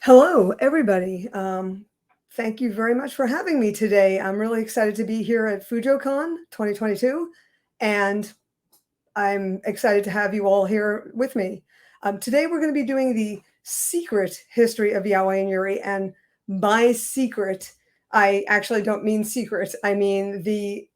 Hello, everybody. Thank you very much for having me today. I'm really excited to be here at FujoCon 2022, and I'm excited to have you all here with me. Today, we're going to be doing the secret history of Yaoi and Yuri, and by secret, I actually don't mean secret. I mean the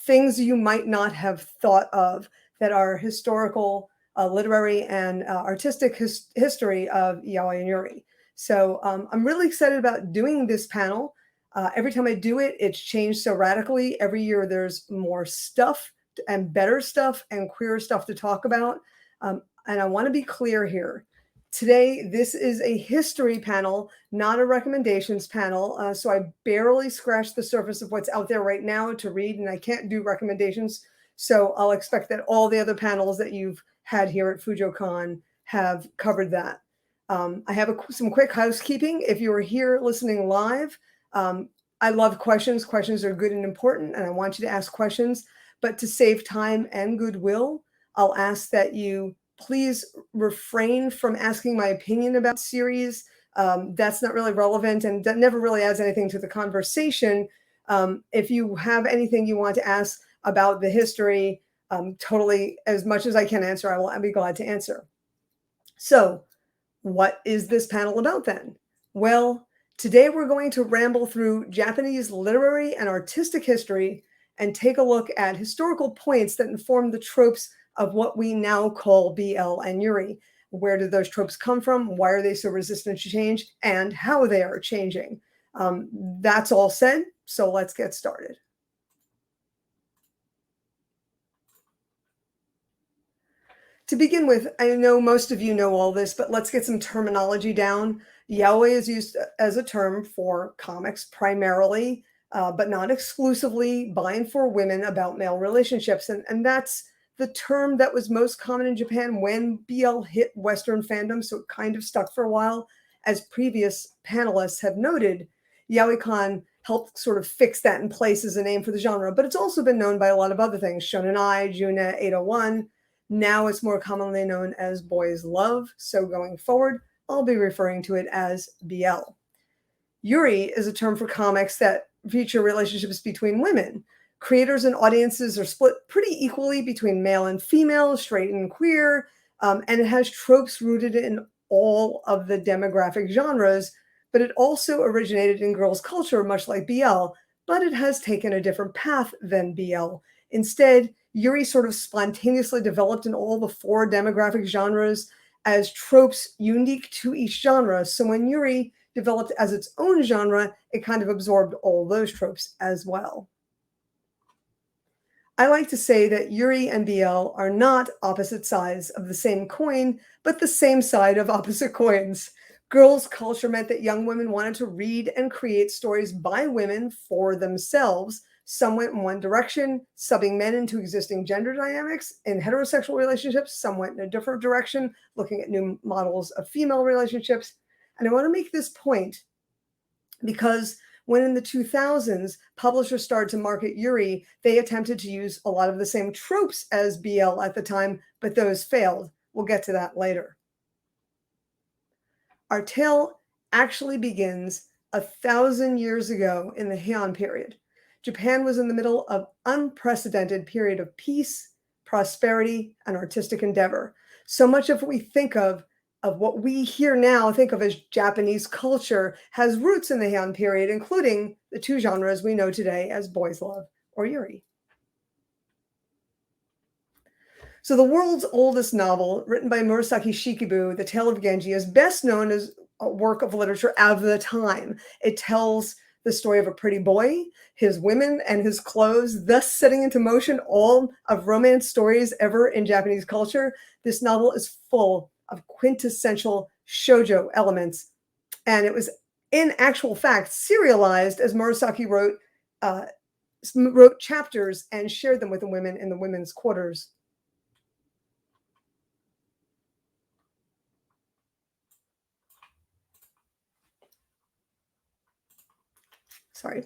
things you might not have thought of that are historical, literary, and artistic history of Yaoi and Yuri. So I'm really excited about doing this panel. Every time I do it, it's changed so radically. Every year there's more stuff and better stuff and queer stuff to talk about. And I want to be clear here. Today, this is a history panel, not a recommendations panel. So I barely scratched the surface of what's out there right now to read, and I can't do recommendations. So I'll expect that all the other panels that you've had here at FujoCon have covered that. I have some quick housekeeping. If you are here listening live, I love questions. Questions are good and important, and I want you to ask questions. But to save time and goodwill, I'll ask that you please refrain from asking my opinion about series. That's not really relevant and that never really adds anything to the conversation. If you have anything you want to ask about the history, totally, as much as I can answer, I'll be glad to answer. So, what is this panel about then? Well, today we're going to ramble through Japanese literary and artistic history and take a look at historical points that inform the tropes of what we now call BL and Yuri. Where did those tropes come from? Why are they so resistant to change? And how they are changing. That's all said, so let's get started. To begin with, I know most of you know all this, but let's get some terminology down. Yaoi is used as a term for comics primarily, but not exclusively, by and for women about male relationships. And that's the term that was most common in Japan when BL hit Western fandom, so it kind of stuck for a while. As previous panelists have noted, Yaoi-con helped sort of fix that in place as a name for the genre, but it's also been known by a lot of other things, Shonen Ai, Juna, 801. Now it's more commonly known as boys love, so going forward, I'll be referring to it as BL. Yuri is a term for comics that feature relationships between women. Creators and audiences are split pretty equally between male and female, straight and queer, and it has tropes rooted in all of the demographic genres, but it also originated in girls' culture, much like BL, but it has taken a different path than BL. Instead, Yuri sort of spontaneously developed in all the four demographic genres as tropes unique to each genre. So when Yuri developed as its own genre, it kind of absorbed all those tropes as well. I like to say that Yuri and BL are not opposite sides of the same coin, but the same side of opposite coins. Girls' culture meant that young women wanted to read and create stories by women for themselves. Some went in one direction, subbing men into existing gender dynamics in heterosexual relationships. Some went in a different direction, looking at new models of female relationships. And I want to make this point because when in the 2000s, publishers started to market Yuri, they attempted to use a lot of the same tropes as BL at the time, but those failed. We'll get to that later. Our tale actually begins 1,000 years ago in the Heian period. Japan was in the middle of unprecedented period of peace, prosperity, and artistic endeavor. So much of what we think of what we here now think of as Japanese culture has roots in the Heian period, including the two genres we know today as boys love or Yuri. So the world's oldest novel, written by Murasaki Shikibu, The Tale of Genji, is best known as a work of literature of the time. It tells the story of a pretty boy, his women, and his clothes, thus setting into motion all of romance stories ever in Japanese culture. This novel is full of quintessential shoujo elements, and it was, in actual fact, serialized as Murasaki wrote chapters and shared them with the women in the women's quarters. Sorry.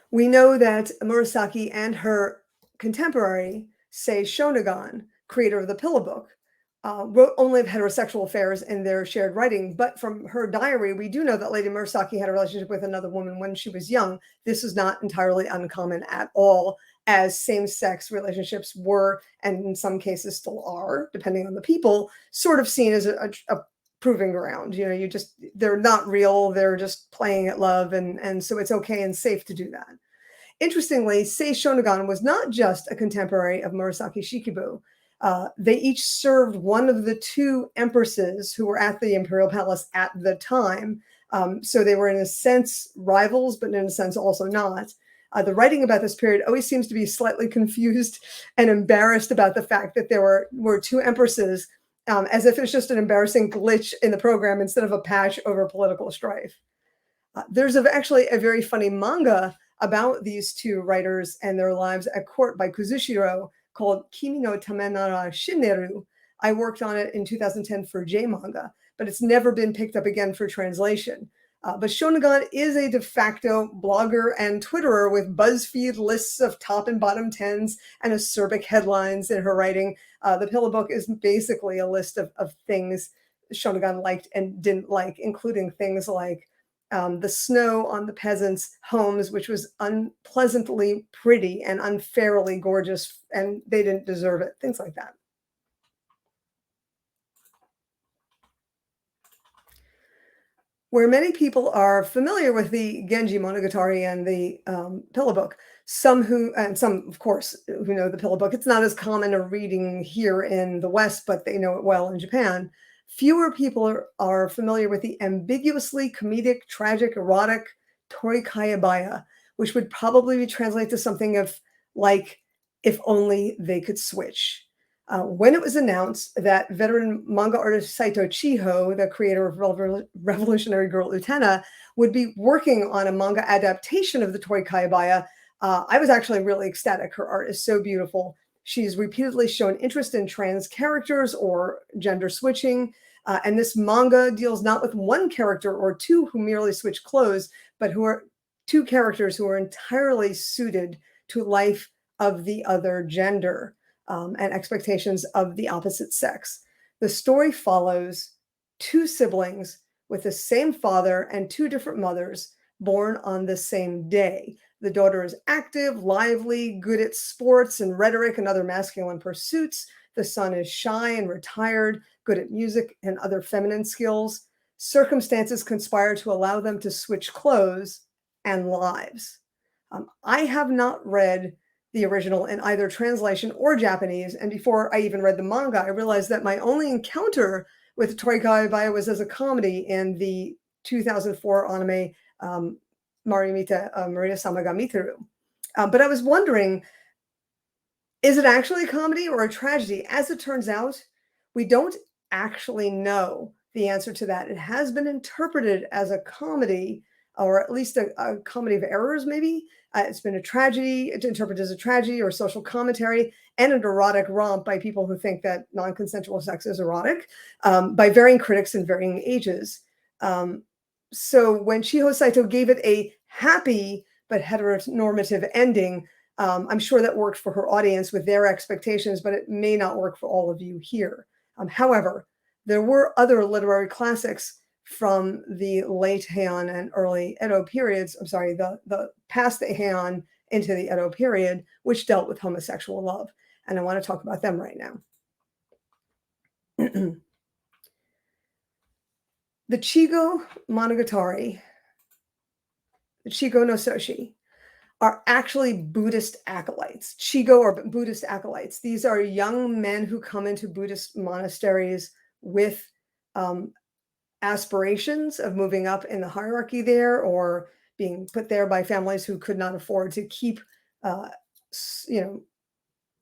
We know that Murasaki and her contemporary, say Shonagon, creator of the Pillow Book, wrote only of heterosexual affairs in their shared writing. But from her diary, we do know that Lady Murasaki had a relationship with another woman when she was young. This is not entirely uncommon at all, as same-sex relationships were, and in some cases still are, depending on the people, sort of seen as a proving ground. You know, they're not real, they're just playing at love, and so it's okay and safe to do that. Interestingly, Sei Shonagon was not just a contemporary of Murasaki Shikibu. They each served one of the two empresses who were at the imperial palace at the time. So they were in a sense rivals, but in a sense also not. The writing about this period always seems to be slightly confused and embarrassed about the fact that there were two empresses, as if it was just an embarrassing glitch in the program instead of a patch over political strife. There's actually a very funny manga about these two writers and their lives at court by Kuzushiro called Kimi no Tame Nara Shinneru. I worked on it in 2010 for J Manga, but it's never been picked up again for translation. But Shonagon is a de facto blogger and Twitterer with BuzzFeed lists of top and bottom tens and acerbic headlines in her writing. The pillow book is basically a list of things Shonagon liked and didn't like, including things like the snow on the peasants' homes, which was unpleasantly pretty and unfairly gorgeous, and they didn't deserve it, things like that. Where many people are familiar with the Genji Monogatari and the pillow book, some, of course, who know the pillow book, it's not as common a reading here in the West, but they know it well in Japan. Fewer people are familiar with the ambiguously comedic, tragic, erotic Torikaebaya, which would probably be translated to something of like, if only they could switch. When it was announced that veteran manga artist Saito Chiho, the creator of Revolutionary Girl Utena, would be working on a manga adaptation of the Torikaebaya, I was actually really ecstatic. Her art is so beautiful. She's repeatedly shown interest in trans characters or gender switching. And this manga deals not with one character or two who merely switch clothes, but who are two characters who are entirely suited to life of the other gender and expectations of the opposite sex. The story follows two siblings with the same father and two different mothers born on the same day. The daughter is active, lively, good at sports and rhetoric and other masculine pursuits. The son is shy and retired, good at music and other feminine skills. Circumstances conspire to allow them to switch clothes and lives. I have not read the original in either translation or Japanese, and before I even read the manga, I realized that my only encounter with Torikaebaya was as a comedy in the 2004 anime Maria Sama ga Miteru. But I was wondering, is it actually a comedy or a tragedy? As it turns out, we don't actually know the answer to that. It has been interpreted as a comedy, or at least a comedy of errors, maybe. It's been a tragedy, it's interpreted as a tragedy or social commentary, and an erotic romp by people who think that non-consensual sex is erotic, by varying critics in varying ages. So when Chiho Saito gave it a happy but heteronormative ending, I'm sure that worked for her audience with their expectations, but it may not work for all of you here. However, there were other literary classics from the late Heian and early Edo periods, the past the Heian into the Edo period, which dealt with homosexual love. And I want to talk about them right now. The Chigo Monogatari, the Chigo no Soshi, are actually Buddhist acolytes. Chigo are Buddhist acolytes. These are young men who come into Buddhist monasteries with aspirations of moving up in the hierarchy there, or being put there by families who could not afford to keep,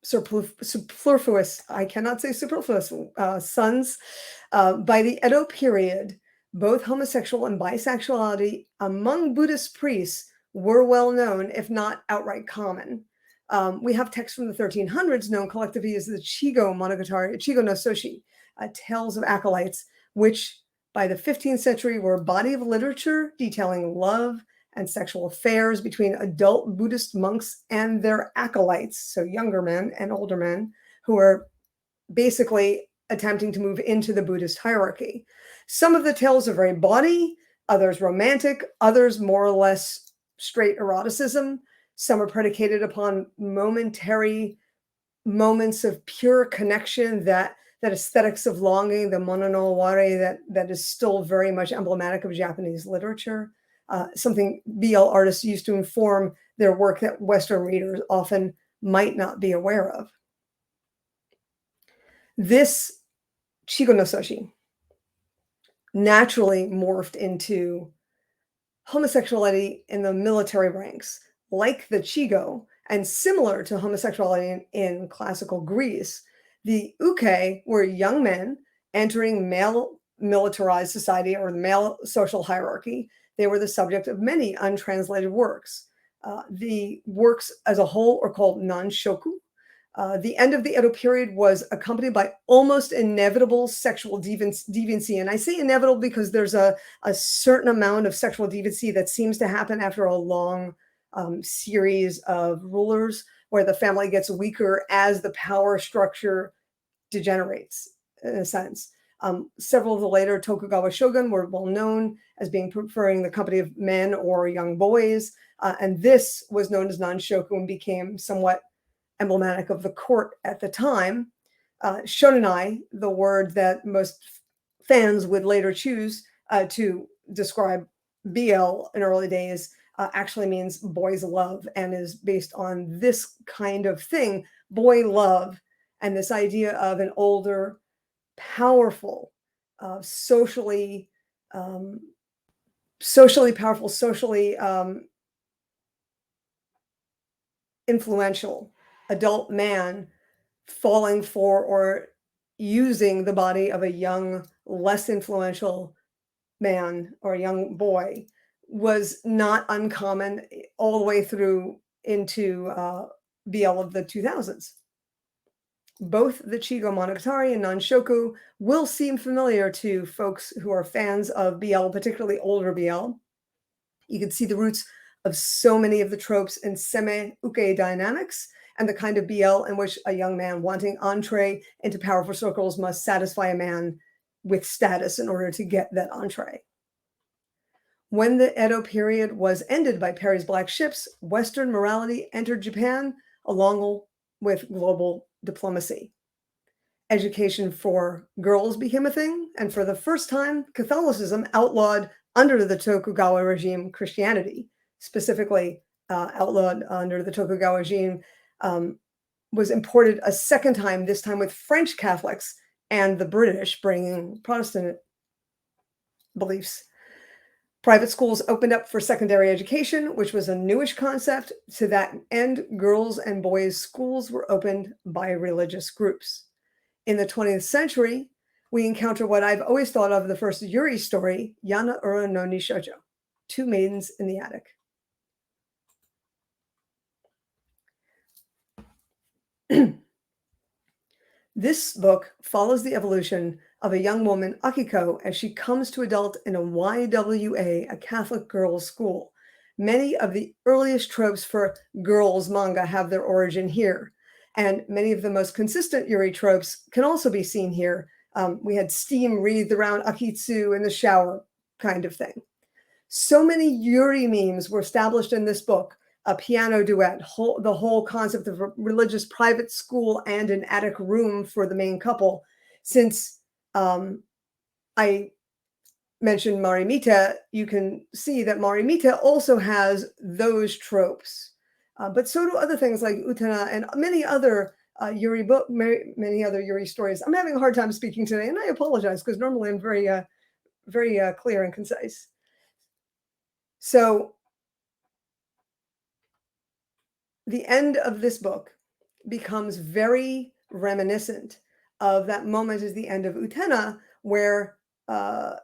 superfluous, I cannot say superfluous, sons. By the Edo period, both homosexual and bisexuality among Buddhist priests were well known, if not outright common. We have texts from the 1300s known collectively as the Chigo Monogatari, Chigo no Soshi, tales of acolytes, which by the 15th century were a body of literature detailing love and sexual affairs between adult Buddhist monks and their acolytes, so younger men and older men, who are basically attempting to move into the Buddhist hierarchy. Some of the tales are very bawdy, others romantic, others more or less straight eroticism. Some are predicated upon momentary moments of pure connection, that aesthetics of longing, the mononoware that is still very much emblematic of Japanese literature, something BL artists used to inform their work that Western readers often might not be aware of. This Chigo no Soshi naturally morphed into homosexuality in the military ranks, like the Chigo, and similar to homosexuality in classical Greece. The uke were young men entering male militarized society or the male social hierarchy. They were the subject of many untranslated works. The works as a whole are called nanshoku. The end of the Edo period was accompanied by almost inevitable sexual deviancy. And I say inevitable because there's a certain amount of sexual deviancy that seems to happen after a long series of rulers, where the family gets weaker as the power structure degenerates, in a sense. Several of the later Tokugawa shogun were well known as being preferring the company of men or young boys. And this was known as nanshoku and became somewhat emblematic of the court at the time. Shonenai, the word that most fans would later choose to describe BL in early days, actually means boys love, and is based on this kind of thing, boy love, and this idea of an older, powerful, socially powerful, socially influential adult man falling for or using the body of a young, less influential man or young boy was not uncommon all the way through into BL of the 2000s. Both the Chigo Monogatari and Nanshoku will seem familiar to folks who are fans of BL, particularly older BL. You can see the roots of so many of the tropes in seme-uke dynamics and the kind of BL in which a young man wanting entree into powerful circles must satisfy a man with status in order to get that entree. When the Edo period was ended by Perry's Black Ships, Western morality entered Japan along with global diplomacy. Education for girls became a thing, and for the first time, Catholicism outlawed under the Tokugawa regime Christianity, specifically outlawed under the Tokugawa regime, was imported a second time, this time with French Catholics and the British bringing Protestant beliefs. Private schools opened up for secondary education, which was a newish concept. To that end, girls' and boys' schools were opened by religious groups. In the 20th century, we encounter what I've always thought of the first Yuri story, Yana Ura no Nishoujo, Two Maidens in the Attic. This book follows the evolution of a young woman, Akiko, as she comes to adult in a YWA, a Catholic girls' school. Many of the earliest tropes for girls manga have their origin here, and many of the most consistent Yuri tropes can also be seen here. We had steam wreathed around Akitsu in the shower kind of thing. So many Yuri memes were established in this book. A piano duet, the whole concept of a religious private school and an attic room for the main couple. Since I mentioned Marimita, you can see that Marimita also has those tropes. But so do other things like Utena and many other many other Yuri stories. I'm having a hard time speaking today, and I apologize because normally I'm very clear and concise. So the end of this book becomes very reminiscent of that moment at the end of Utena, where Anshi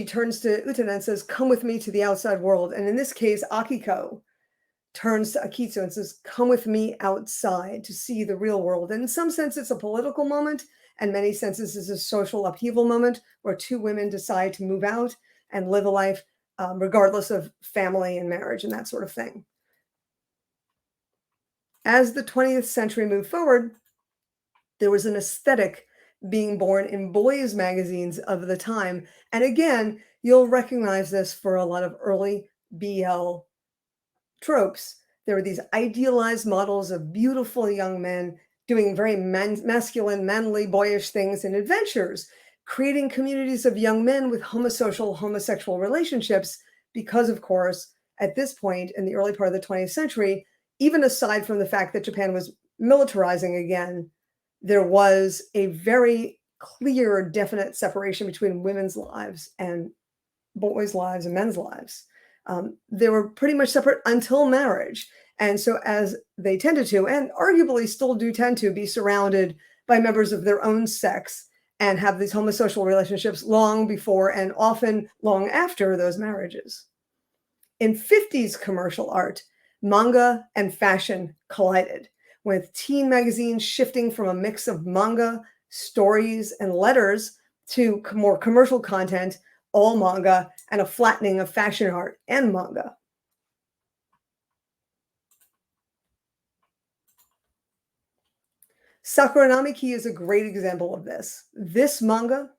turns to Utena and says, "Come with me to the outside world." And in this case, Akiko turns to Akitsu and says, "Come with me outside to see the real world." And in some sense, it's a political moment, and in many senses, it's a social upheaval moment where two women decide to move out and live a life regardless of family and marriage and that sort of thing. As the 20th century moved forward, There was an aesthetic being born in boys' magazines of the time. And again, you'll recognize this for a lot of early BL tropes. There were these idealized models of beautiful young men doing very masculine, manly, boyish things and adventures, creating communities of young men with homosexual relationships, because, of course, at this point in the early part of the 20th century, even aside from the fact that Japan was militarizing again, there was a very clear, definite separation between women's lives and boys' lives and men's lives. They were pretty much separate until marriage. And so, as they tended to, and arguably still do tend to, be surrounded by members of their own sex and have these homosexual relationships long before and often long after those marriages. In 50s commercial art, manga and fashion collided, with teen magazines shifting from a mix of manga, stories, and letters to more commercial content, all manga, and a flattening of fashion art and manga. Sakura Namiki is a great example of this. This manga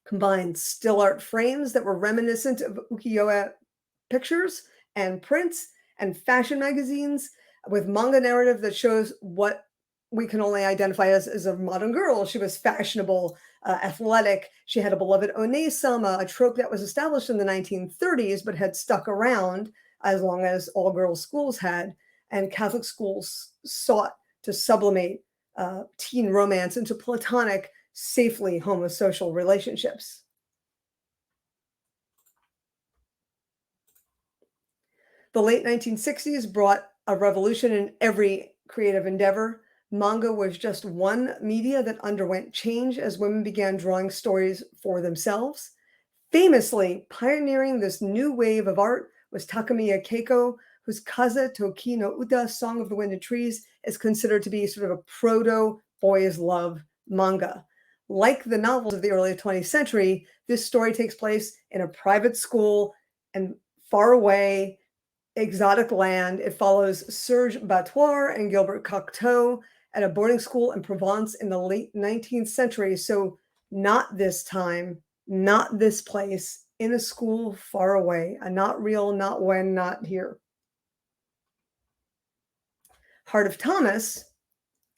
combined still art frames that were reminiscent of ukiyo-e pictures and prints and fashion magazines with manga narrative that shows what we can only identify as a modern girl. She was fashionable, athletic. She had a beloved one-sama, a trope that was established in the 1930s but had stuck around as long as all girls schools had. And Catholic schools sought to sublimate teen romance into platonic, safely homosocial relationships. The late 1960s brought a revolution in every creative endeavor. Manga was just one media that underwent change as women began drawing stories for themselves. Famously pioneering this new wave of art was Takamiya Keiko, whose Kaze Toki no Uta, Song of the Wind and Trees, is considered to be sort of a proto-boys' love manga. Like the novels of the early 20th century, this story takes place in a private school and far away, exotic land. It follows Serge Battoir and Gilbert Cocteau at a boarding school in Provence in the late 19th century. So not this time, not this place, in a school far away, a not real, not when, not here. Heart of Thomas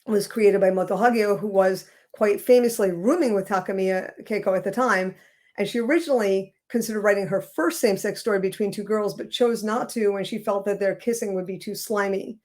was created by Moto Hagio, who was quite famously rooming with Takamiya Keiko at the time. And she originally considered writing her first same-sex story between two girls, but chose not to when she felt that their kissing would be too slimy.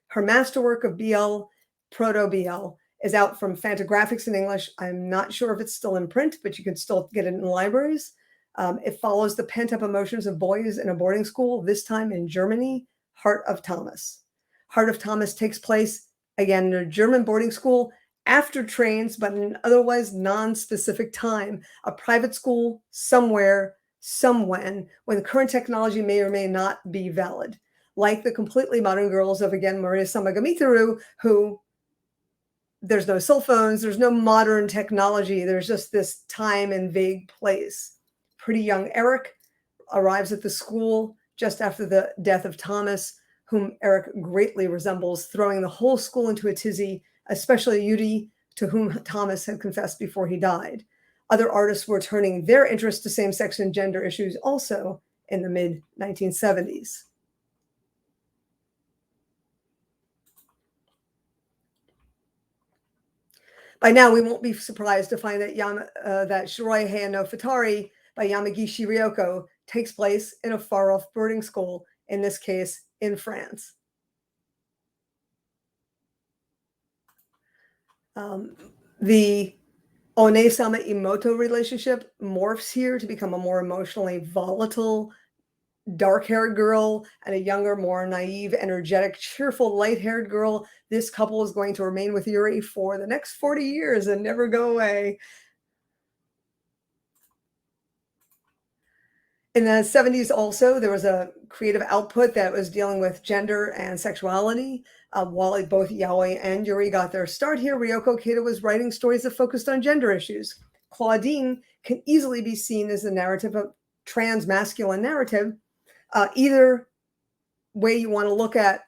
Her masterwork of BL, proto-BL, is out from Fantagraphics in English. I'm not sure if it's still in print, but you can still get it in libraries. It follows the pent-up emotions of boys in a boarding school, this time in Germany, Heart of Thomas. Heart of Thomas takes place, again, in a German boarding school after trains, but in an otherwise non-specific time, a private school somewhere, when current technology may or may not be valid. Like the completely modern girls of, again, Maria Samagamitharu, who there's no cell phones, there's no modern technology, there's just this time and vague place. Pretty young Eric arrives at the school just after the death of Thomas, whom Eric greatly resembles, throwing the whole school into a tizzy, especially Yuri, to whom Thomas had confessed before he died. Other artists were turning their interest to same-sex and gender issues also in the mid-1970s. By now, we won't be surprised to find that Shiroi Heian no Futari by Yamagishi Riyoko takes place in a far-off boarding school, in this case, in France. The One-sama Imoto relationship morphs here to become a more emotionally volatile, dark-haired girl and a younger, more naive, energetic, cheerful, light-haired girl. This couple is going to remain with Yuri for the next 40 years and never go away. In the 70s also, there was a creative output that was dealing with gender and sexuality. While both Yaoi and Yuri got their start here, Riyoko Ikeda was writing stories that focused on gender issues. Claudine can easily be seen as the narrative of trans-masculine narrative. Either way you want to look at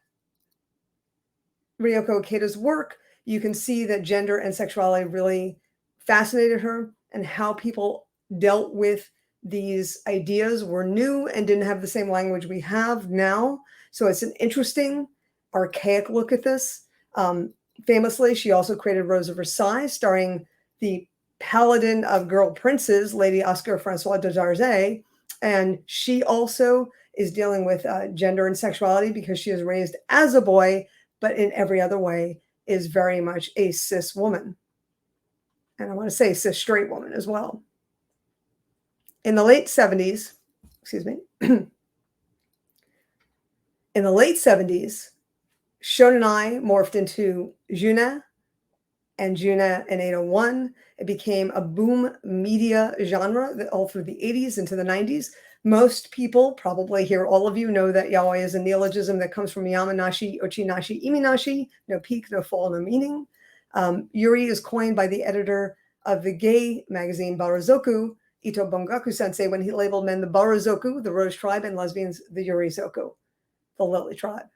Riyoko Ikeda's work, you can see that gender and sexuality really fascinated her, and how people dealt with these ideas were new and didn't have the same language we have now. So it's an interesting, archaic look at this. Famously, she also created Rose of Versailles, starring the paladin of girl princes, Lady Oscar Francois de Darze. And she also is dealing with gender and sexuality because she is raised as a boy, but in every other way is very much a cis woman. And I want to say cis straight woman as well. In the late 70s, excuse me, in the late 70s, Shonen morphed into Juna and Juna in 801. It became a boom media genre all through the 80s into the 90s. Most people, probably here, all of you know that yaoi is a neologism that comes from yamanashi, ochinashi, iminashi, no peak, no fall, no meaning. Yuri is coined by the editor of the gay magazine Barazoku, Ito Bungaku Sensei, when he labeled men the Barazoku, the Rose Tribe, and lesbians the Yurizoku, the Lily Tribe.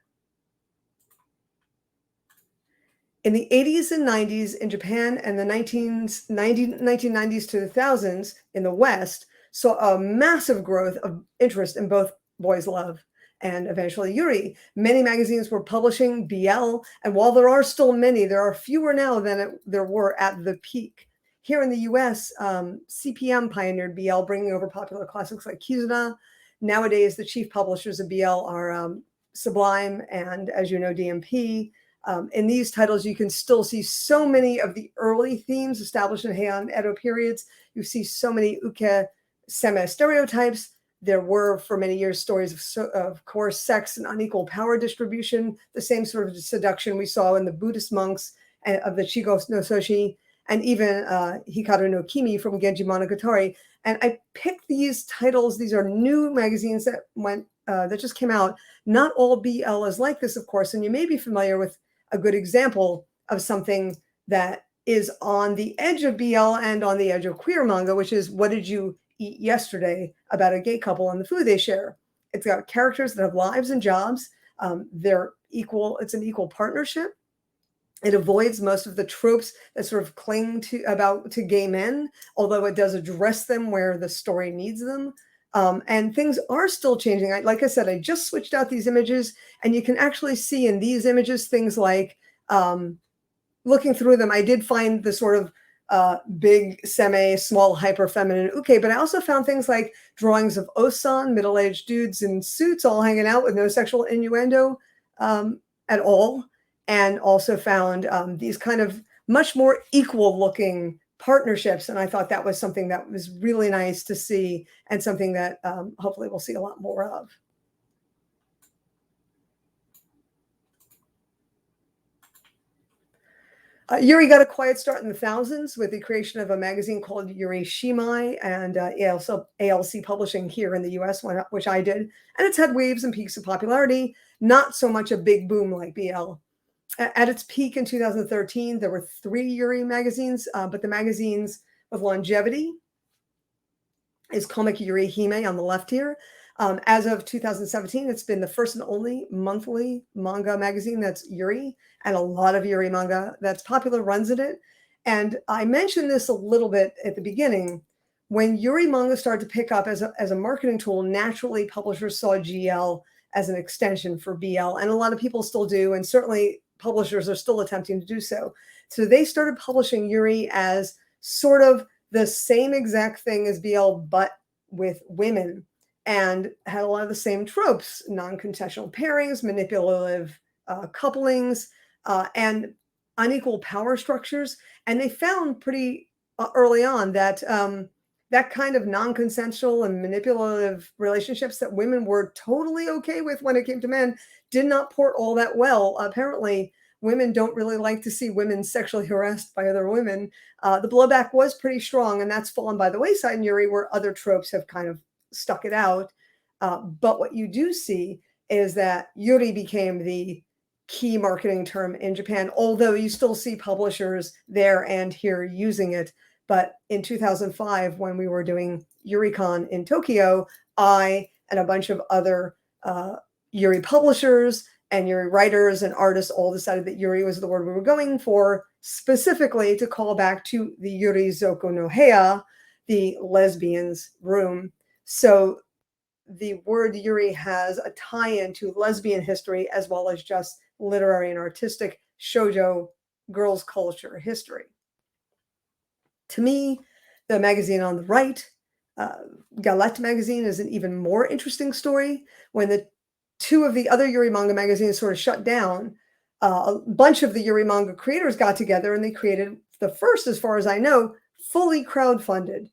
In the 80s and 90s in Japan, and the 1990s to the 2000s in the West, saw a massive growth of interest in both boys' love and eventually Yuri. Many magazines were publishing BL, and while there are still many, there are fewer now than there were at the peak. Here in the US, CPM pioneered BL, bringing over popular classics like Kizuna. Nowadays, the chief publishers of BL are Sublime and, as you know, DMP. In these titles, you can still see so many of the early themes established in Heian Edo periods. You see so many uke semi-stereotypes. There were, for many years, stories of course, sex and unequal power distribution, the same sort of seduction we saw in the Buddhist monks of the Chigo no Soshi, and even Hikaru no Kimi from Genji Monogatari. And I picked these titles. These are new magazines that just came out. Not all BL is like this, of course, and you may be familiar with a good example of something that is on the edge of BL and on the edge of queer manga, which is What Did You Eat Yesterday, about a gay couple and the food they share. It's got characters that have lives and jobs. They're equal. It's an equal partnership. It avoids most of the tropes that sort of cling to gay men, although it does address them where the story needs them. And things are still changing. Like I said, I just switched out these images, and you can actually see in these images things like, looking through them, I did find the sort of big, small, hyper-feminine uke, but I also found things like drawings of osan, middle-aged dudes in suits all hanging out with no sexual innuendo at all, and also found these kind of much more equal-looking partnerships. And I thought that was something that was really nice to see, and something that hopefully we'll see a lot more of. Yuri got a quiet start in the thousands with the creation of a magazine called Yuri Shimai, and ALC Publishing here in the US, which I did. And it's had waves and peaks of popularity, not so much a big boom like BL. At its peak in 2013, there were 3 Yuri magazines, but the magazines with longevity is Comic Yuri Hime on the left here. As of 2017, it's been the first and only monthly manga magazine that's Yuri, and a lot of Yuri manga that's popular runs in it. And I mentioned this a little bit at the beginning. When Yuri manga started to pick up as a marketing tool, naturally publishers saw GL as an extension for BL, and a lot of people still do, and certainly publishers are still attempting to do so. So they started publishing Yuri as sort of the same exact thing as BL, but with women, and had a lot of the same tropes: non-consensual pairings, manipulative couplings, and unequal power structures. And they found pretty early on that that kind of non-consensual and manipulative relationships that women were totally okay with when it came to men did not port all that well. Apparently, women don't really like to see women sexually harassed by other women. The blowback was pretty strong, and that's fallen by the wayside in Yuri, where other tropes have kind of stuck it out. But what you do see is that Yuri became the key marketing term in Japan, although you still see publishers there and here using it. But in 2005, when we were doing YuriCon in Tokyo, I and a bunch of other Yuri publishers and Yuri writers and artists all decided that Yuri was the word we were going for, specifically to call back to the Yuri Zoko no Heya, the lesbians' room. So the word Yuri has a tie-in to lesbian history as well as just literary and artistic shoujo girls' culture history. To me, the magazine on the right, Galette magazine, is an even more interesting story. When the two of the other Yuri manga magazines sort of shut down, a bunch of the Yuri manga creators got together and they created the first, as far as I know, fully crowdfunded,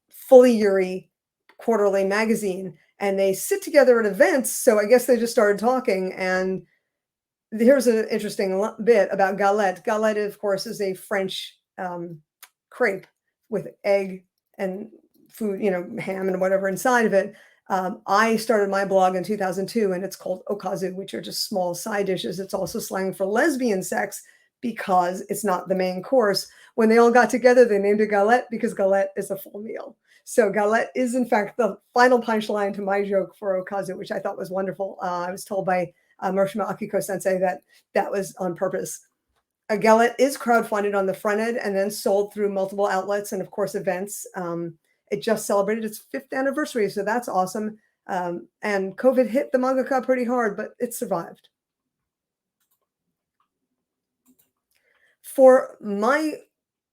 fully Yuri quarterly magazine. And they sit together at events. So I guess they just started talking. And here's an interesting bit about galette. Galette, of course, is a French crepe with egg and food, ham and whatever inside of it. I started my blog in 2002, and it's called okazu, which are just small side dishes. It's also slang for lesbian sex because it's not the main course. When they all got together, they named it galette because galette is a full meal. So galette is, in fact, the final punchline to my joke for okazu, which I thought was wonderful. I was told by Murashima Akiko sensei that was on purpose. A galette is crowdfunded on the front end and then sold through multiple outlets and, of course, events. It just celebrated its 5th anniversary, so that's awesome. And COVID hit the mangaka pretty hard, but it survived. For my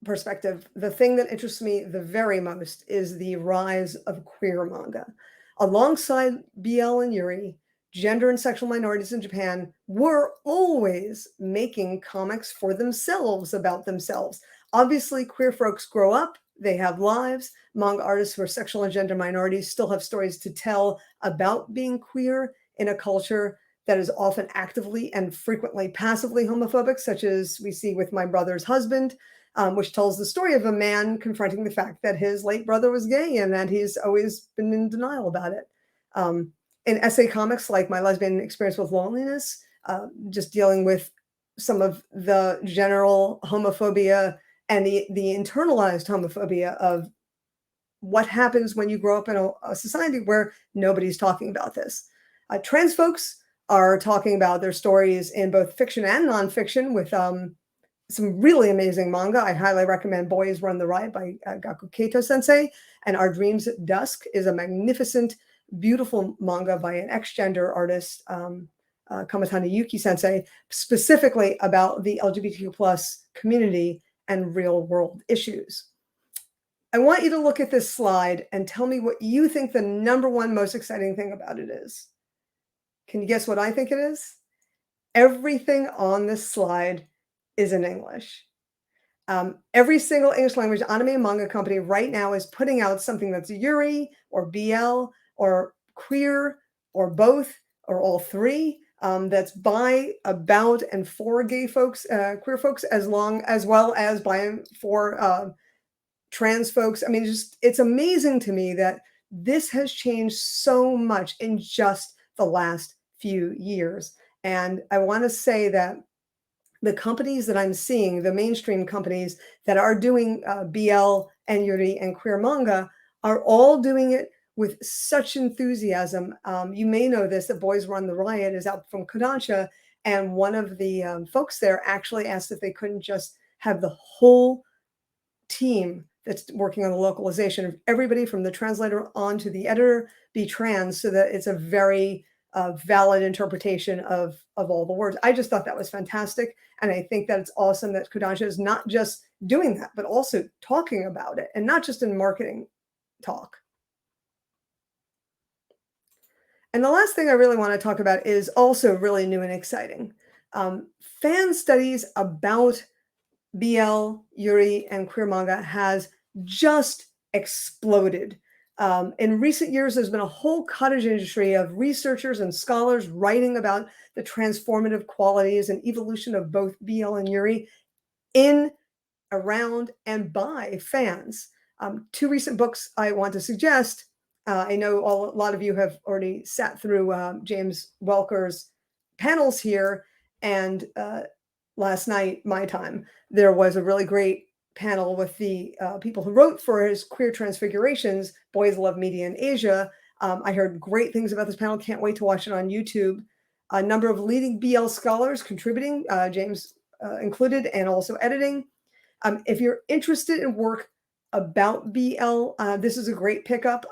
perspective, the thing that interests me the very most is the rise of queer manga. Alongside BL and Yuri, gender and sexual minorities in Japan were always making comics for themselves about themselves. Obviously, queer folks grow up, they have lives. Manga artists who are sexual and gender minorities still have stories to tell about being queer in a culture that is often actively and frequently passively homophobic, such as we see with My Brother's Husband, which tells the story of a man confronting the fact that his late brother was gay and that he's always been in denial about it. In essay comics like My Lesbian Experience with Loneliness, just dealing with some of the general homophobia and the internalized homophobia of what happens when you grow up in a society where nobody's talking about this. Trans folks are talking about their stories in both fiction and nonfiction with some really amazing manga. I highly recommend Boys Run the Riot by Gaku Keito sensei, and Our Dreams at Dusk is a magnificent, beautiful manga by an ex-gender artist, Kamatani Yuki sensei, specifically about the LGBTQ plus community and real world issues. I want you to look at this slide and tell me what you think the #1 most exciting thing about it is. Can you guess what I think it is? Everything on this slide is in English. Every single English language anime and manga company right now is putting out something that's Yuri or BL or queer or both or all three, that's by, about, and for gay folks, queer folks, as well as by and for trans folks. I mean, it's amazing to me that this has changed so much in just the last few years. And I want to say that the companies that I'm seeing, the mainstream companies that are doing BL and Yuri and queer manga, are all doing it with such enthusiasm. You may know this, that Boys Run the Riot is out from Kodansha, and one of the folks there actually asked if they couldn't just have the whole team that's working on the localization of everybody from the translator on to the editor be trans, so that it's a very valid interpretation of all the words. I just thought that was fantastic. And I think that it's awesome that Kodansha is not just doing that, but also talking about it, and not just in marketing talk. And the last thing I really want to talk about is also really new and exciting. Fan studies about BL, Yuri, and queer manga has just exploded. In recent years, there's been a whole cottage industry of researchers and scholars writing about the transformative qualities and evolution of both BL and Yuri in, around, and by fans. 2 recent books I want to suggest. I know a lot of you have already sat through James Welker's panels here, and last night, my time, there was a really great panel with the people who wrote for his Queer Transfigurations, Boys Love Media in Asia. I heard great things about this panel. Can't wait to watch it on YouTube. a number of leading BL scholars contributing, James included, and also editing. If you're interested in work about BL, this is a great pickup.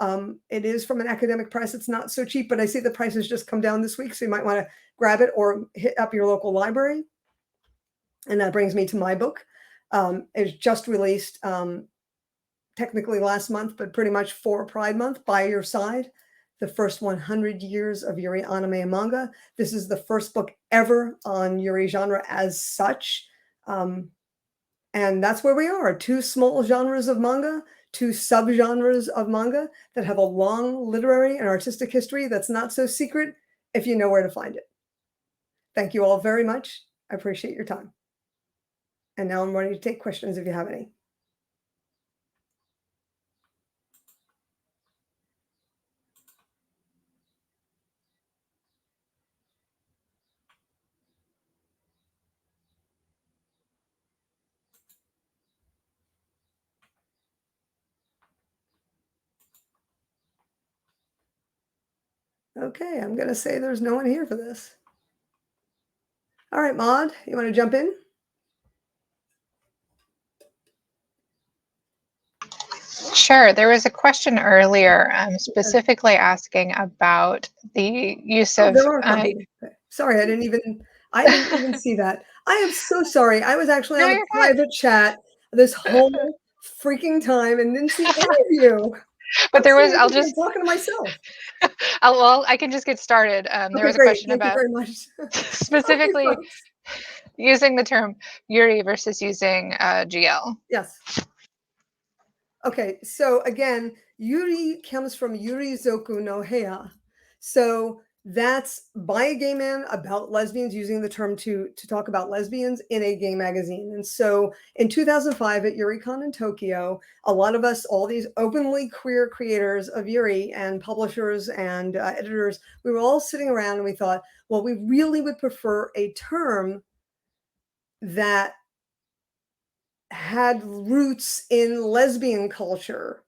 It is from an academic press. It's not so cheap, but I see the prices just come down this week, so you might want to grab it or hit up your local library. And that brings me to my book. It was just released technically last month, but pretty much for Pride Month, By Your Side, the first 100 years of Yuri anime and manga. This is the first book ever on Yuri genre as such. And that's where we are, 2 small genres of manga, 2 subgenres of manga that have a long literary and artistic history that's not so secret if you know where to find it. Thank you all very much. I appreciate your time. And now I'm ready to take questions if you have any. Okay, I'm going to say there's no one here for this. All right, Maud, you want to jump in? Sure. There was a question earlier specifically asking about the use of... there are sorry, I didn't even see that. I am so sorry. I was actually on a private chat this whole freaking time and didn't see any of you. But there was, I'm talking to myself. Well, I can just get started. There was a question about very much. specifically using the term Yuri versus using GL. Yes. Okay, so again, Yuri comes from Yuri Zoku no Heya. So that's by a gay man about lesbians, using the term to talk about lesbians in a gay magazine. And so in 2005 at YuriCon in Tokyo, a lot of us, all these openly queer creators of Yuri and publishers and editors, we were all sitting around and we thought, well, we really would prefer a term that had roots in lesbian culture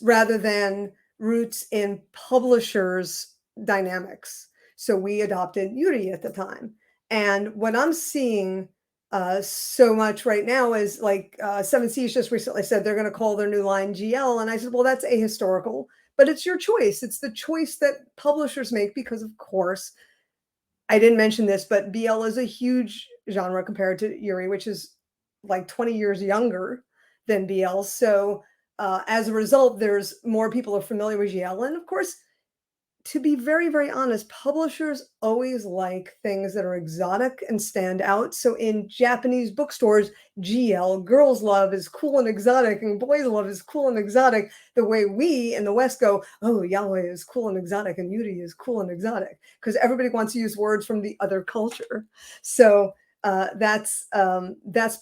rather than roots in publishers' dynamics. So we adopted Yuri at the time. And what I'm seeing so much right now is like Seven Seas just recently said they're going to call their new line GL. And I said, well, that's ahistorical, but it's your choice. It's the choice that publishers make because, of course, I didn't mention this, but BL is a huge genre compared to Yuri, which is like 20 years younger than BL. So as a result, there's more people are familiar with GL. And of course, to be very, very honest, publishers always like things that are exotic and stand out. So in Japanese bookstores, GL, girls love, is cool and exotic, and boys love is cool and exotic, the way we in the West go, oh, Yaoi is cool and exotic, and Yuri is cool and exotic, because everybody wants to use words from the other culture. So that's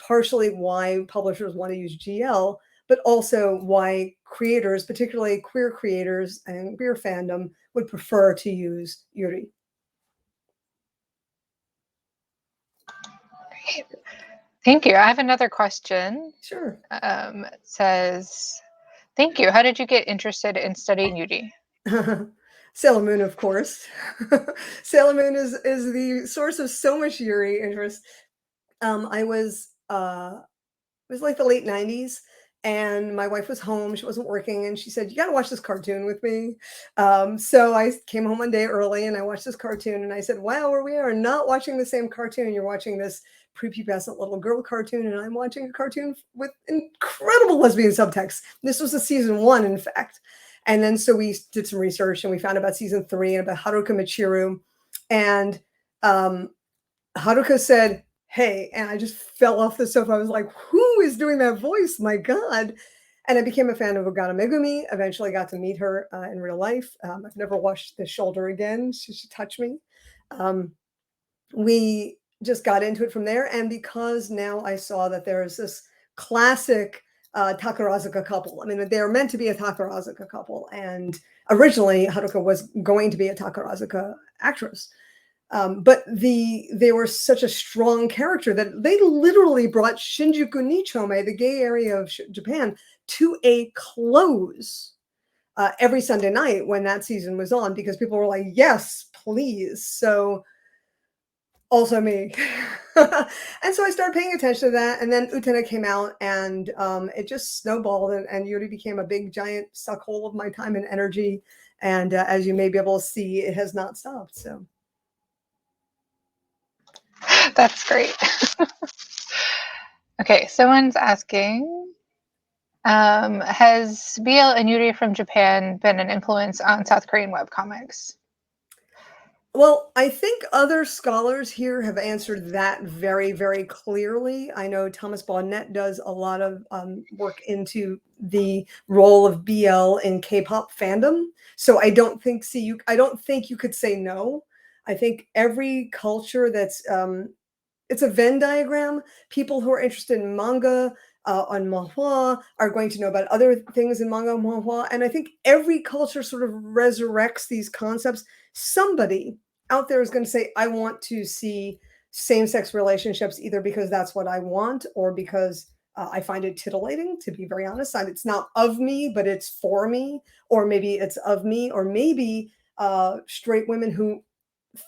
partially why publishers want to use GL, but also why creators, particularly queer creators and queer fandom, would prefer to use Yuri. Great. Thank you. I have another question. Sure. It says, thank you. How did you get interested in studying Yuri? Sailor Moon, of course. Sailor Moon is the source of so much Yuri interest. It was like the late 90s. And my wife was home, she wasn't working, and she said, you got to watch this cartoon with me. So I came home one day early and I watched this cartoon and I said, wow, we are not watching the same cartoon. You're watching this prepubescent little girl cartoon and I'm watching a cartoon with incredible lesbian subtext. This was a season 1, in fact. And then so we did some research and we found about season 3 and about Haruka Michiru. And Haruka said, hey, and I just fell off the sofa. I was like, who is doing that voice? My God. And I became a fan of Ogata Megumi. Eventually got to meet her in real life. I've never washed the shoulder again. She touched me. We just got into it from there. And because now I saw that there's this classic Takarazuka couple. I mean, they're meant to be a Takarazuka couple. And originally, Haruka was going to be a Takarazuka actress. But they were such a strong character that they literally brought Shinjuku Nichome, the gay area of Japan, to a close every Sunday night when that season was on, because people were like, yes, please. So also me. And so I started paying attention to that. And then Utena came out, and it just snowballed, and Yuri became a big, giant suck hole of my time and energy. And as you may be able to see, it has not stopped. So That's great. Okay, someone's asking, has BL and Yuri from Japan been an influence on South Korean webcomics? well, I think other scholars here have answered that very, very clearly. I know Thomas Bonnet does a lot of work into the role of BL in K-pop fandom. So I don't think you could say no. I think every culture that's it's a Venn diagram. People who are interested in manga on manhwa are going to know about other things in manga and manhwa. And I think every culture sort of resurrects these concepts. Somebody out there is going to say, I want to see same-sex relationships, either because that's what I want, or because I find it titillating, to be very honest. It's not of me, but it's for me. Or maybe it's of me, or maybe straight women who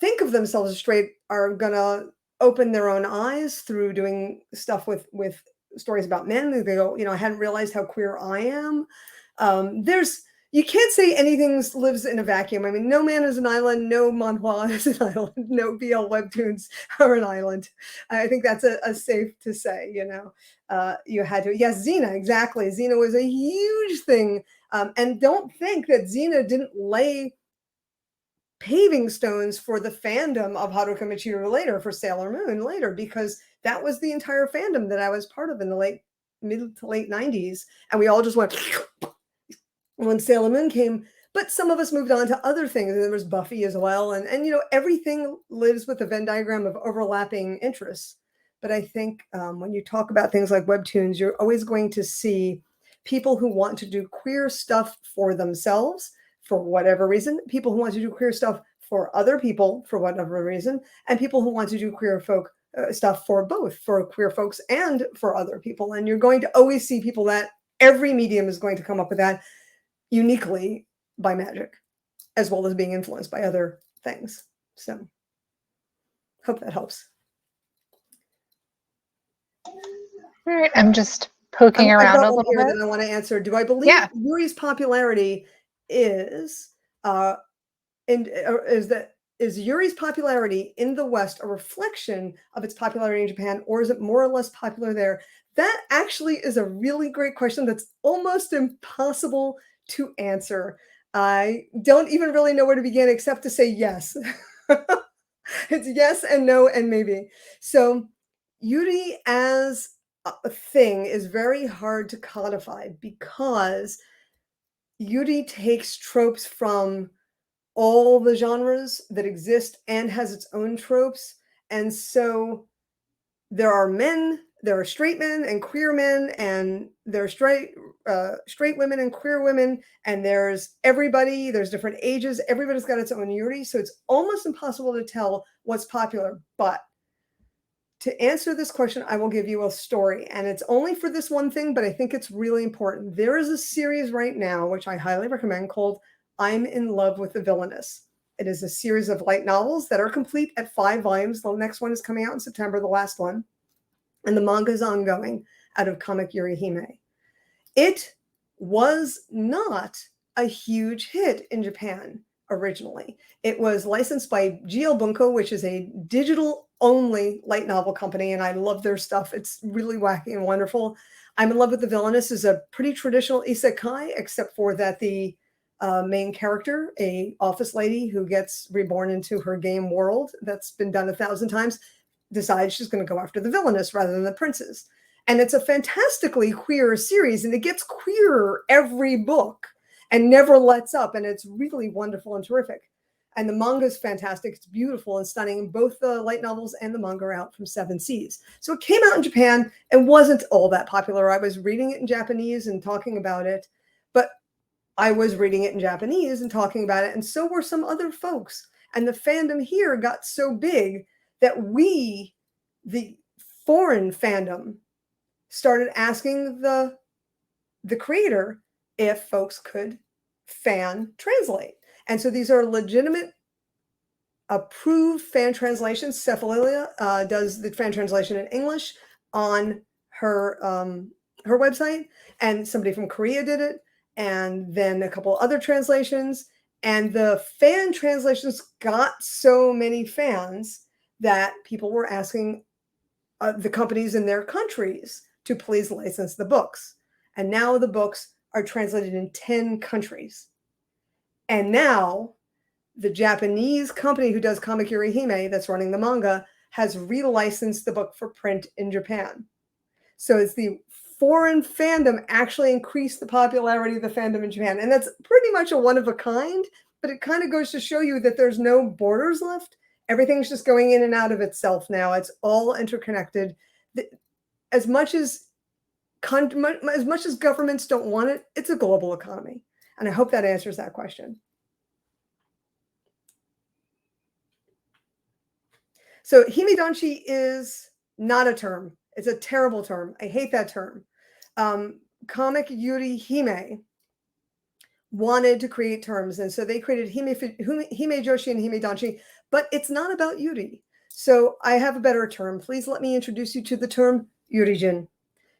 think of themselves as straight are gonna open their own eyes through doing stuff with stories about men. They go, I hadn't realized how queer I am. There's You can't say anything lives in a vacuum. I mean, no man is an island, no manhwa is an island, no BL webtoons are an island. I think that's a safe to say. You had to. Yes, Xena, exactly. Xena was a huge thing, and don't think that Xena didn't lay paving stones for the fandom of Haruka Michiru later, for Sailor Moon later, because that was the entire fandom that I was part of in the mid to late 90s. And we all just went when Sailor Moon came. But some of us moved on to other things. And there was Buffy as well. And everything lives with a Venn diagram of overlapping interests. But I think when you talk about things like webtoons, you're always going to see people who want to do queer stuff for themselves, for whatever reason, people who want to do queer stuff for other people for whatever reason, and people who want to do queer folk stuff for both, for queer folks and for other people. And you're going to always see people that every medium is going to come up with that uniquely by magic, as well as being influenced by other things. So hope that helps. All right, I'm just poking around I've got a one little here bit. that I want to answer. Do I believe Yeah. Yuri's popularity is is Yuri's popularity in the West a reflection of its popularity in Japan, or is it more or less popular there? That actually is a really great question that's almost impossible to answer. I don't even really know where to begin except to say yes. It's yes and no and maybe. So Yuri as a thing is very hard to codify, because Yuri takes tropes from all the genres that exist and has its own tropes. And so there are straight men and queer men, and there are straight women and queer women, and there's everybody, there's different ages, everybody's got its own Yuri. So it's almost impossible to tell what's popular. But to answer this question, I will give you a story, and it's only for this one thing, but I think it's really important. There is a series right now, which I highly recommend, called I'm in Love with the Villainess. It is a series of light novels that are complete at 5 volumes. The next one is coming out in September, the last one. And the manga is ongoing out of Comic Yuri Hime. It was not a huge hit in Japan originally. It was licensed by GL Bunko, which is a digital-only light novel company, and I love their stuff. It's really wacky and wonderful. I'm in Love with the Villainess is a pretty traditional isekai, except for that the main character, a office lady who gets reborn into her game world that's been done 1,000 times, decides she's going to go after the villainess rather than the princes. And it's a fantastically queer series, and it gets queerer every book and never lets up. And it's really wonderful and terrific. And the manga is fantastic. It's beautiful and stunning. Both the light novels and the manga are out from Seven Seas. So it came out in Japan and wasn't all that popular. I was reading it in Japanese and talking about it, but I was reading it in Japanese and talking about it, and so were some other folks. And the fandom here got so big that we, the foreign fandom, started asking the creator if folks could fan translate. And so these are legitimate approved fan translations. Cephalilia does the fan translation in English on her her website, and somebody from Korea did it, and then a couple other translations. And the fan translations got so many fans that people were asking the companies in their countries to please license the books. And now the books are translated in 10 countries. And now the Japanese company who does Comic Yuri Hime, that's running the manga, has relicensed the book for print in Japan. So it's the foreign fandom actually increased the popularity of the fandom in Japan. And that's pretty much a one of a kind, but it kind of goes to show you that there's no borders left. Everything's just going in and out of itself now. It's all interconnected. As much as governments don't want it, it's a global economy. And I hope that answers that question. So himidanchi is not a term. It's a terrible term. I hate that term. Comic Yuri Hime wanted to create terms, and so they created hime joshi and himidanchi, but it's not about Yuri. So I have a better term. Please let me introduce you to the term Yurijin.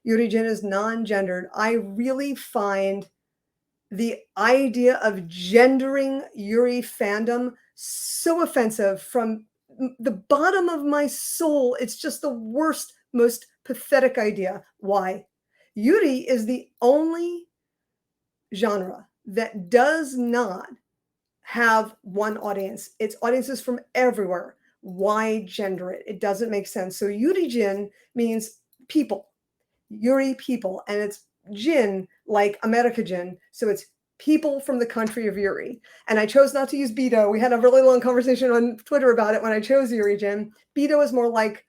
Yurijin is non-gendered. I really find the idea of gendering Yuri fandom so offensive from the bottom of my soul. It's just the worst, most pathetic idea. Why? Yuri is the only genre that does not have one audience. Its audiences from everywhere. Why gender it? It doesn't make sense. So Yurijin means people. Yuri people, and it's Jin like America Jin. So it's people from the country of Yuri. And I chose not to use Bido. We had a really long conversation on Twitter about it when I chose Yuri Jin. Bido is more like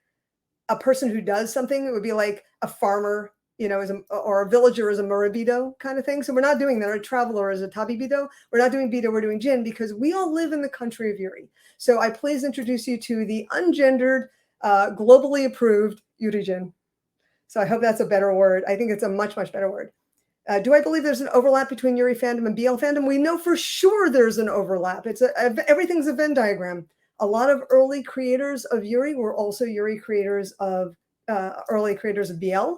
a person who does something. It would be like a farmer, you know, or a villager is a Murabido kind of thing. So we're not doing that. A traveler is a Tabibido. We're not doing Bido, we're doing Jin, because we all live in the country of Yuri. So I please introduce you to the ungendered, globally approved Yuri Jin. So I hope that's a better word. I think it's a much, much better word. Do I believe there's an overlap between Yuri fandom and BL fandom? We know for sure there's an overlap. Everything's a Venn diagram. A lot of early creators of Yuri were also early creators of BL.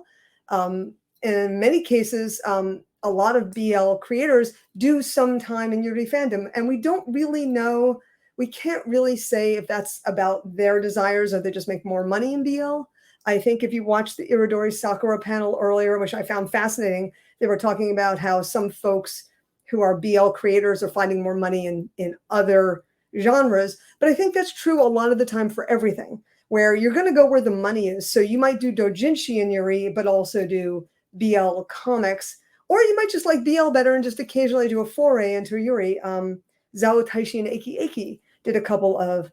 In many cases, a lot of BL creators do some time in Yuri fandom, and we don't really know. We can't really say if that's about their desires or they just make more money in BL. I think if you watched the Iridori Sakura panel earlier, which I found fascinating, they were talking about how some folks who are BL creators are finding more money in other genres. But I think that's true a lot of the time for everything, where you're going to go where the money is. So you might do doujinshi in Yuri, but also do BL comics, or you might just like BL better and just occasionally do a foray into Yuri. Zao Taishi and Eki Eki did a couple of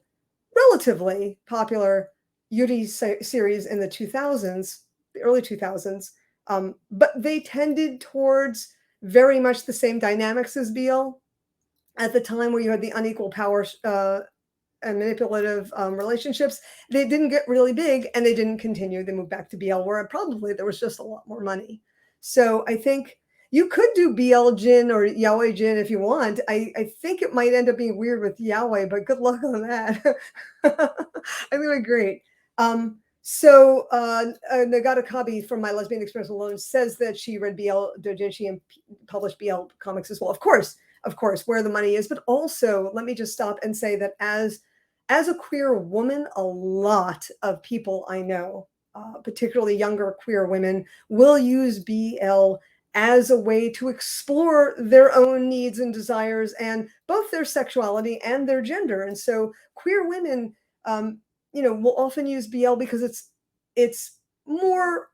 relatively popular Yuri series in the 2000s, the early 2000s, but they tended towards very much the same dynamics as BL at the time, where you had the unequal power and manipulative relationships. They didn't get really big, and they didn't continue. They moved back to BL, where probably there was just a lot more money. So I think you could do BL Jin or Yaoi Jin if you want. I think it might end up being weird with Yaoi, but good luck on that. I think it'd be great. Nagata Kabi from My Lesbian Experience Alone says that she read BL doujinshi and published BL comics as well. Of course, where the money is. But also, let me just stop and say that as a queer woman, a lot of people I know, particularly younger queer women, will use BL as a way to explore their own needs and desires, and both their sexuality and their gender. And so queer women, will often use BL because it's more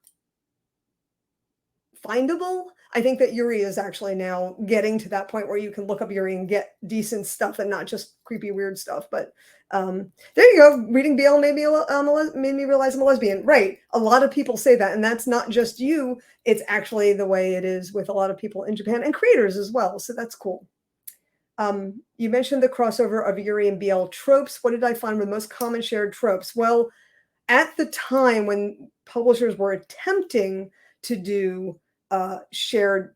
findable. I think that Yuri is actually now getting to that point where you can look up Yuri and get decent stuff and not just creepy, weird stuff. But there you go. Reading BL made me realize I'm a lesbian. Right. A lot of people say that, and that's not just you. It's actually the way it is with a lot of people in Japan and creators as well. So that's cool. You mentioned the crossover of Yuri and BL tropes. What did I find were the most common shared tropes? Well, at the time when publishers were attempting to do shared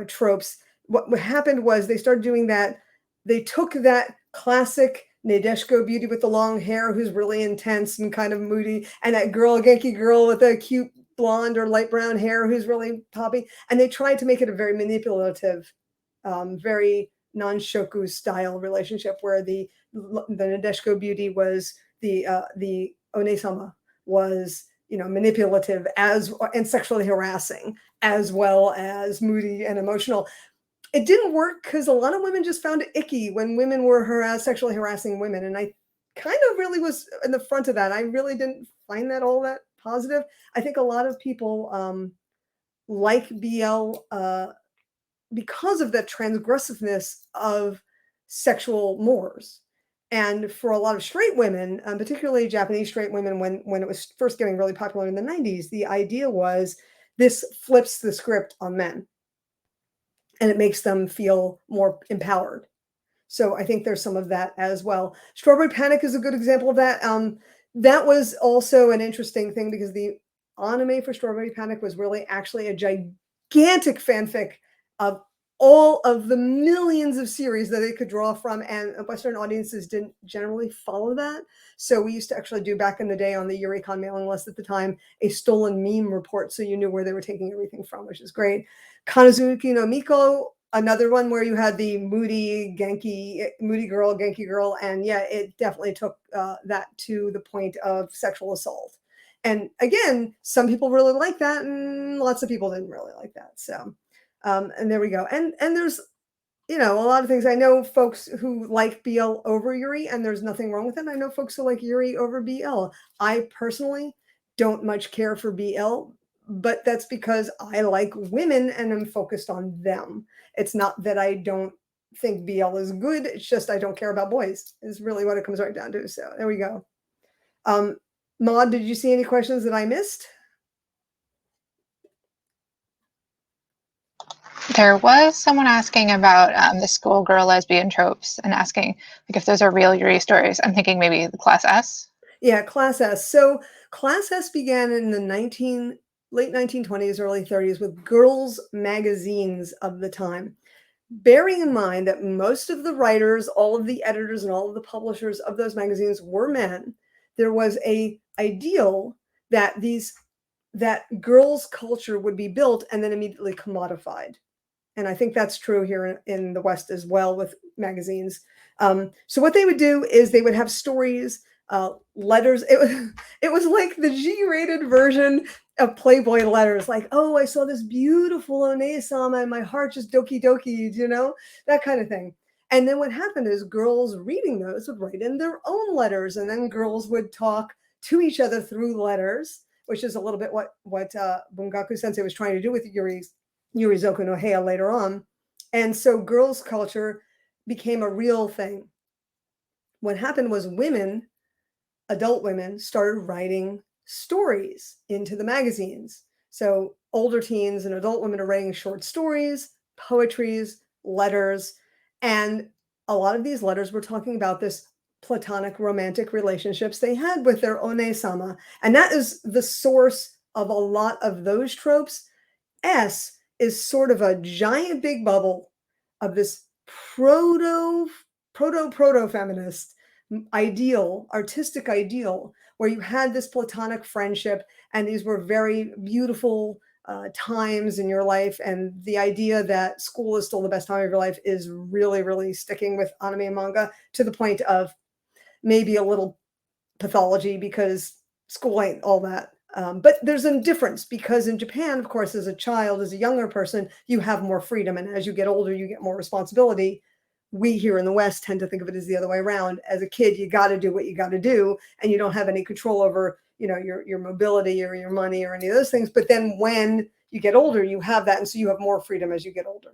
tropes, what happened was they started doing that. They took that classic Nadeshiko beauty with the long hair who's really intense and kind of moody, and that girl, Genki girl with the cute blonde or light brown hair who's really poppy, and they tried to make it a very manipulative, very non-shoku style relationship where the Nadeshiko beauty was the Onesama was, you know, manipulative and sexually harassing, as well as moody and emotional. It didn't work because a lot of women just found it icky when women were sexually harassing women. And I kind of really was in the front of that. I really didn't find that all that positive. I think a lot of people like BL because of the transgressiveness of sexual mores. And for a lot of straight women, particularly Japanese straight women, when it was first getting really popular in the 90s, the idea was this flips the script on men and it makes them feel more empowered. So I think there's some of that as well. Strawberry Panic is a good example of that. That was also an interesting thing because the anime for Strawberry Panic was really actually a gigantic fanfic of all of the millions of series that they could draw from, and Western audiences didn't generally follow that. So we used to actually do, back in the day on the Yuri-Con mailing list at the time, a stolen meme report so you knew where they were taking everything from, which is great. Kanazuki no Miko, another one where you had the moody girl, Genki girl, and yeah, it definitely took that to the point of sexual assault. And again, some people really like that, and lots of people didn't really like that. So, and there we go. And there's, you know, a lot of things. I know folks who like BL over Yuri, and there's nothing wrong with it. I know folks who like Yuri over BL. I personally don't much care for BL, but that's because I like women and I'm focused on them. It's not that I don't think BL is good. It's just I don't care about boys, is really what it comes right down to. So there we go. Maud, did you see any questions that I missed? There was someone asking about the schoolgirl lesbian tropes and asking like if those are real Yuri stories. I'm thinking maybe the Class S. Yeah, Class S. So Class S began in the late 1920s, early 30s with girls' magazines of the time. Bearing in mind that most of the writers, all of the editors, and all of the publishers of those magazines were men, there was a ideal that that girls' culture would be built and then immediately commodified. And I think that's true here in the West as well with magazines. So what they would do is they would have stories, letters. It was like the G-rated version of Playboy letters. Like, oh, I saw this beautiful Onesama and my heart just doki doki, you know, that kind of thing. And then what happened is girls reading those would write in their own letters, and then girls would talk to each other through letters, which is a little bit what Bungaku Sensei was trying to do with Yurizoku no Heia later on. And so girls' culture became a real thing. What happened was women, adult women, started writing stories into the magazines. So older teens and adult women are writing short stories, poetries, letters. And a lot of these letters were talking about this platonic romantic relationships they had with their one-sama. And that is the source of a lot of those tropes. S is sort of a giant big bubble of this proto feminist ideal, artistic ideal, where you had this platonic friendship and these were very beautiful times in your life. And the idea that school is still the best time of your life is really, really sticking with anime and manga, to the point of maybe a little pathology, because school ain't all that. But there's a difference, because in Japan, of course, as a child, as a younger person, you have more freedom. And as you get older, you get more responsibility. We here in the West tend to think of it as the other way around. As a kid, you got to do what you got to do, and you don't have any control over, you know, your mobility or your money or any of those things. But then when you get older, you have that, and so you have more freedom as you get older.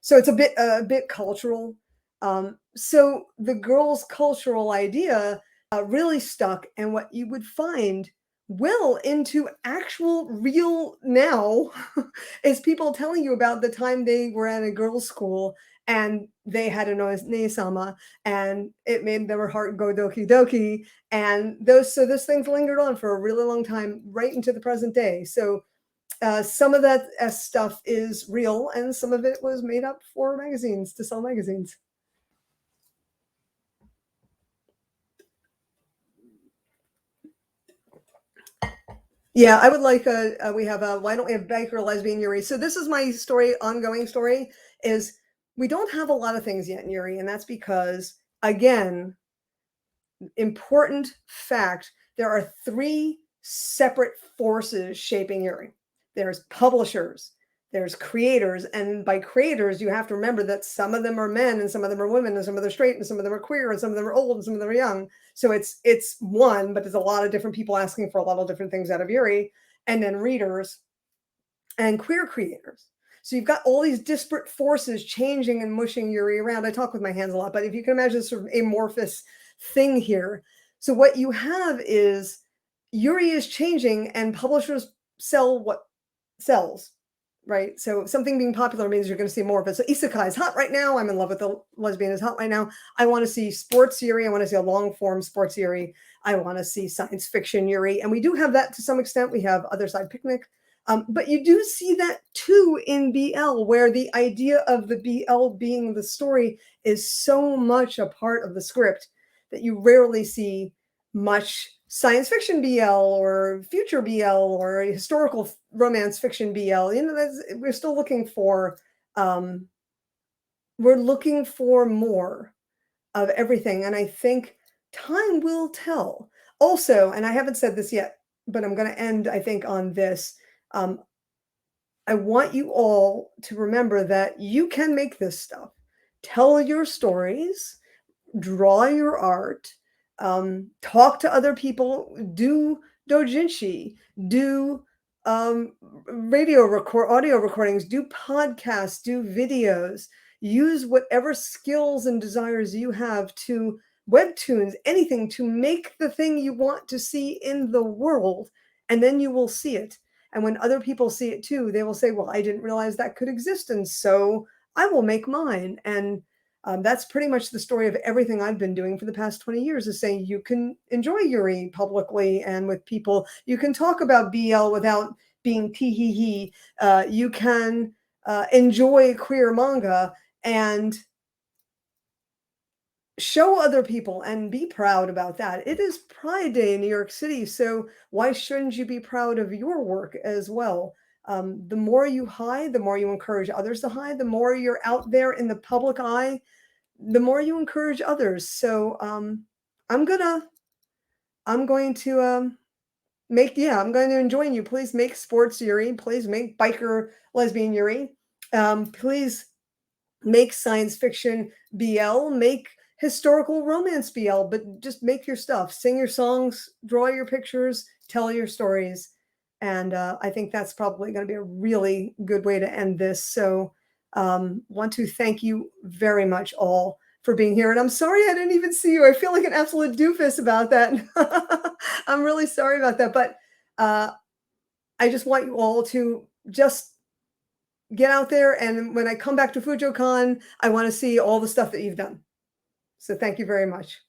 So it's a bit cultural. So the girls' cultural idea really stuck, and what you would find well into actual real now is people telling you about the time they were at a girls' school and they had a Nesama and it made their heart go doki doki. And those things lingered on for a really long time, right into the present day. So Some of that stuff is real, and some of it was made up for magazines to sell magazines. Yeah, I would like we have a why don't we have biker lesbian Yuri? So this is my story, ongoing story, is we don't have a lot of things yet in Yuri, and that's because, again, important fact, there are three separate forces shaping Yuri. There's publishers, there's creators, and by creators, you have to remember that some of them are men and some of them are women and some of them are straight and some of them are queer and some of them are old and some of them are young. So it's one, but there's a lot of different people asking for a lot of different things out of Yuri, and then readers and queer creators. So you've got all these disparate forces changing and mushing Yuri around. I talk with my hands a lot, but if you can imagine this sort of amorphous thing here. So what you have is Yuri is changing and publishers sell what sells, right? So something being popular means you're going to see more of it. So isekai is hot right now. I'm in love with the lesbian is hot right now. I want to see sports Yuri. I want to see a long form sports Yuri. I want to see science fiction Yuri. And we do have that to some extent. We have Other Side Picnic. But you do see that too in BL, where the idea of the BL being the story is so much a part of the script that you rarely see much science fiction BL or future BL or historical romance fiction BL. You know, we're still looking for more of everything. And I think time will tell. Also, and I haven't said this yet, but I'm going to end, I think, on this. I want you all to remember that you can make this stuff. Tell your stories, draw your art, talk to other people, do doujinshi, do audio recordings, do podcasts, do videos, use whatever skills and desires you have to webtoons, anything to make the thing you want to see in the world, and then you will see it. And when other people see it too, they will say, well, I didn't realize that could exist, and so I will make mine. And that's pretty much the story of everything I've been doing for the past 20 years, is saying you can enjoy Yuri publicly and with people. You can talk about BL without being tee-hee-hee. You can enjoy queer manga and show other people and be proud about that. It is Pride Day in New York City, so why shouldn't you be proud of your work as well? The more you hide, the more you encourage others to hide, the more you're out there in the public eye, the more you encourage others. So I'm going to I'm going to join you. Please make sports Yuri. Please make biker lesbian Yuri. Please make science fiction BL, make historical romance BL, but just make your stuff, sing your songs, draw your pictures, tell your stories. And I think that's probably going to be a really good way to end this. So want to thank you very much all for being here. And I'm sorry I didn't even see you. I feel like an absolute doofus about that. I'm really sorry about that. But I just want you all to just get out there. And when I come back to FujoCon, I want to see all the stuff that you've done. So thank you very much.